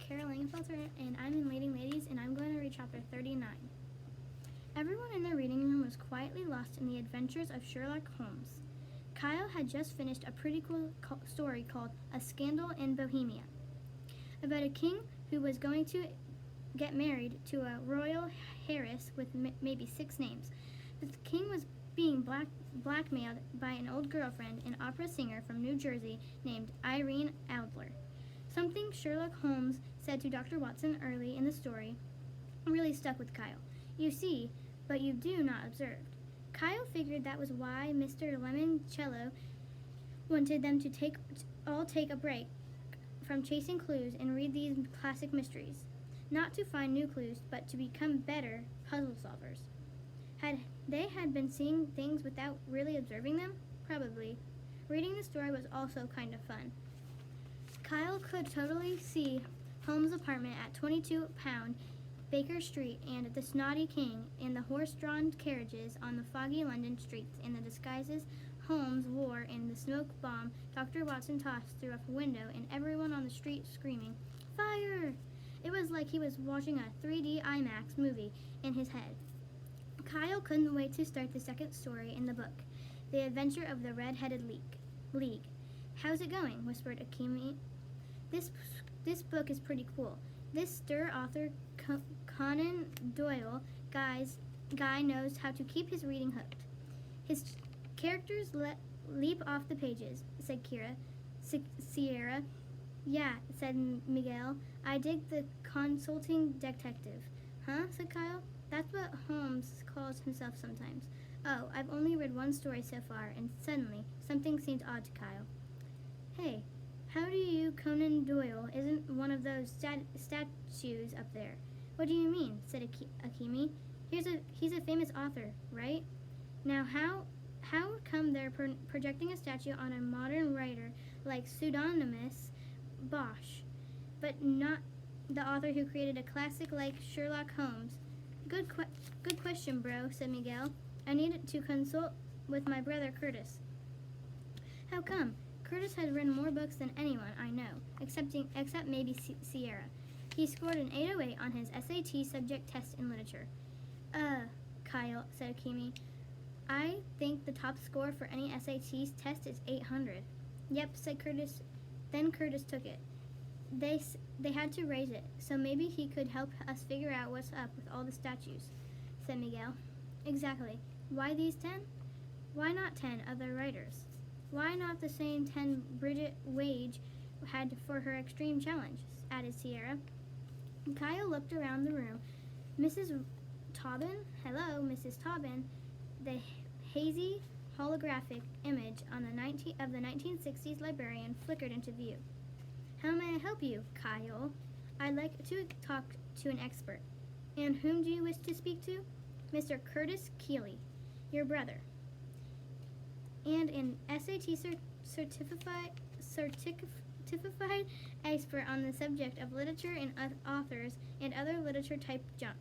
Carol Langenfelter, and I'm in Leading Ladies, and I'm going to read chapter 39. Everyone in the reading room was quietly lost in the adventures of Sherlock Holmes. Kyle had just finished a pretty cool story called A Scandal in Bohemia, about a king who was going to get married to a royal heiress with maybe 6 names. The king was being blackmailed by an old girlfriend, an opera singer from New Jersey named Irene Adler. Something Sherlock Holmes said to Dr. Watson early in the story really stuck with Kyle. You see, but you do not observe. Kyle figured that was why Mr. Lemoncello wanted them to take a break from chasing clues and read these classic mysteries. Not to find new clues, but to become better puzzle solvers. They had been seeing things without really observing them? Probably. Reading the story was also kind of fun. Kyle could totally see Holmes' apartment at 22 Baker Street and the snotty king in the horse-drawn carriages on the foggy London streets and the disguises Holmes wore and the smoke bomb Dr. Watson tossed through a window and everyone on the street screaming, "Fire!" It was like he was watching a 3D IMAX movie in his head. Kyle couldn't wait to start the second story in the book, The Adventure of the Red-Headed League. How's it going? Whispered Akemi. This book is pretty cool. This stir author Conan Doyle guy knows how to keep his reading hooked. His characters leap off the pages, said Sierra. Yeah, said Miguel. I dig the consulting detective. Huh? Said Kyle. That's what Holmes calls himself sometimes. Oh, I've only read one story so far, and suddenly something seemed odd to Kyle. Hey, how do you Conan Doyle isn't one of those statues up there? What do you mean? Said Akemi. He's a famous author, right? Now how come they're projecting a statue on a modern writer like pseudonymous Bosch, but not the author who created a classic like Sherlock Holmes? Good question, bro, said Miguel. I needed to consult with my brother Curtis. How come? Curtis has written more books than anyone I know, except maybe Sierra. He scored an 808 on his SAT subject test in literature. Kyle, said Akemi. I think the top score for any SAT test is 800. Yep, said Curtis. Then Curtis took it. They had to raise it, so maybe he could help us figure out what's up with all the statues, said Miguel. Exactly. Why these 10? Why not 10 other writers? Why not the same 10 Bridget Wage had for her extreme challenge, added Sierra. Kyle looked around the room. Mrs. Taubin? Hello, Mrs. Taubin. The hazy, holographic image on of the 1960s librarian flickered into view. How may I help you, Kyle? I'd like to talk to an expert. And whom do you wish to speak to? Mr. Curtis Keeley, your brother. And an SAT certified expert on the subject of literature and authors and other literature-type junk.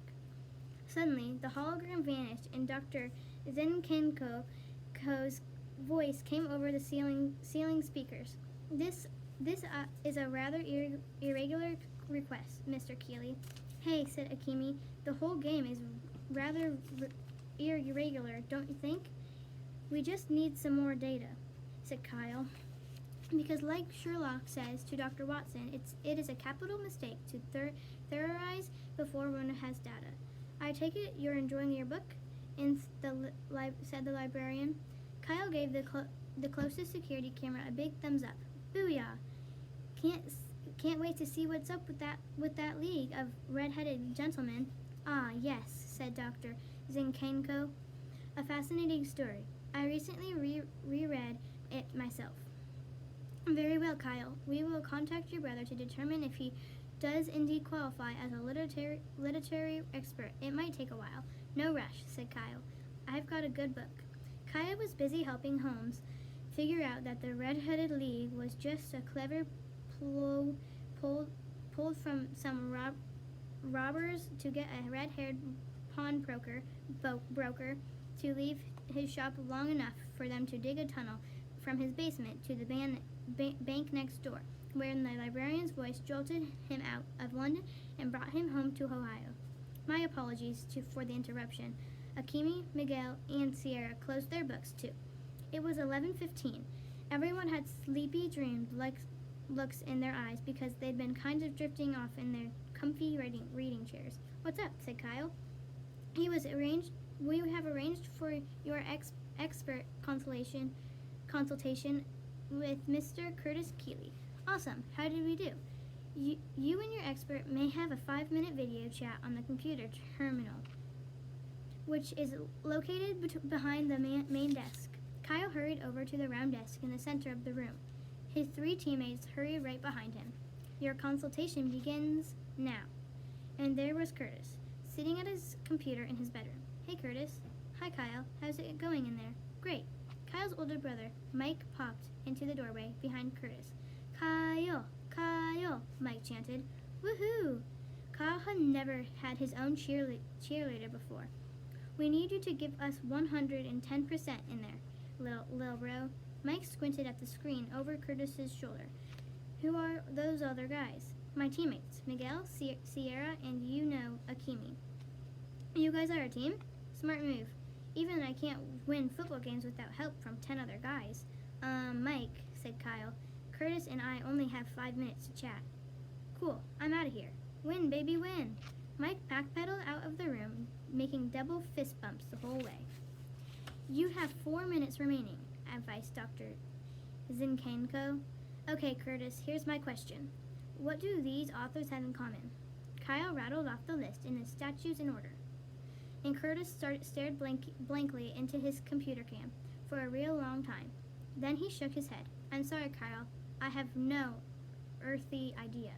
Suddenly, the hologram vanished and Dr. Zenkenko's voice came over the ceiling speakers. This is a rather irregular request, Mr. Keeley. Hey, said Akemi, the whole game is rather irregular, don't you think? We just need some more data, said Kyle. Because like Sherlock says to Dr. Watson, it is a capital mistake to theorize before one has data. I take it you're enjoying your book? Said the librarian. Kyle gave the closest security camera a big thumbs up. Booyah! Can't wait to see what's up with that league of red-headed gentlemen. Ah, yes, said Dr. Zenkenko. A fascinating story. I recently reread it myself. Very well, Kyle. We will contact your brother to determine if he does indeed qualify as a literary expert. It might take a while. No rush, said Kyle. I've got a good book. Kyle was busy helping Holmes figure out that the Red-Headed League was just a clever pulled from some robbers to get a red-haired pawnbroker to leave his shop long enough for them to dig a tunnel from his basement to the bank next door. when the librarian's voice jolted him out of London and brought him home to Ohio. My apologies for the interruption. Akimi, Miguel, and Sierra closed their books too. It was 11:15. Everyone had sleepy dreamed looks in their eyes because they'd been kind of drifting off in their comfy reading chairs. "What's up?" said Kyle. We have arranged for your expert consultation with Mr. Curtis Keeley." "Awesome. How did we do?" You and your expert may have a 5-minute video chat on the computer terminal, which is located behind the main desk." Kyle hurried over to the round desk in the center of the room. His 3 teammates hurried right behind him. "Your consultation begins now." And there was Curtis, sitting at his computer in his bedroom. "Hey, Curtis." "Hi, Kyle. How's it going in there?" "Great." Kyle's older brother, Mike, popped into the doorway behind Curtis. "Kyle! Kyle!" Mike chanted. "Woohoo!" Kyle had never had his own cheerleader before. "We need you to give us 110% in there, little bro." Mike squinted at the screen over Curtis's shoulder. "Who are those other guys?" "My teammates, Miguel, Sierra, and Akimi." "You guys are a team?" "Smart move. Even I can't win football games without help from 10 other guys." Mike," said Kyle, "Curtis and I only have 5 minutes to chat." "Cool. I'm out of here." "Win, baby, win." Mike backpedaled out of the room, making double fist bumps the whole way. "You have 4 minutes remaining," advised Dr. Zinchenko. "Okay, Curtis, here's my question. What do these authors have in common?" Kyle rattled off the list in the statues in order, and Curtis stared blankly into his computer cam for a real long time. Then he shook his head. "I'm sorry, Kyle. I have no earthly idea."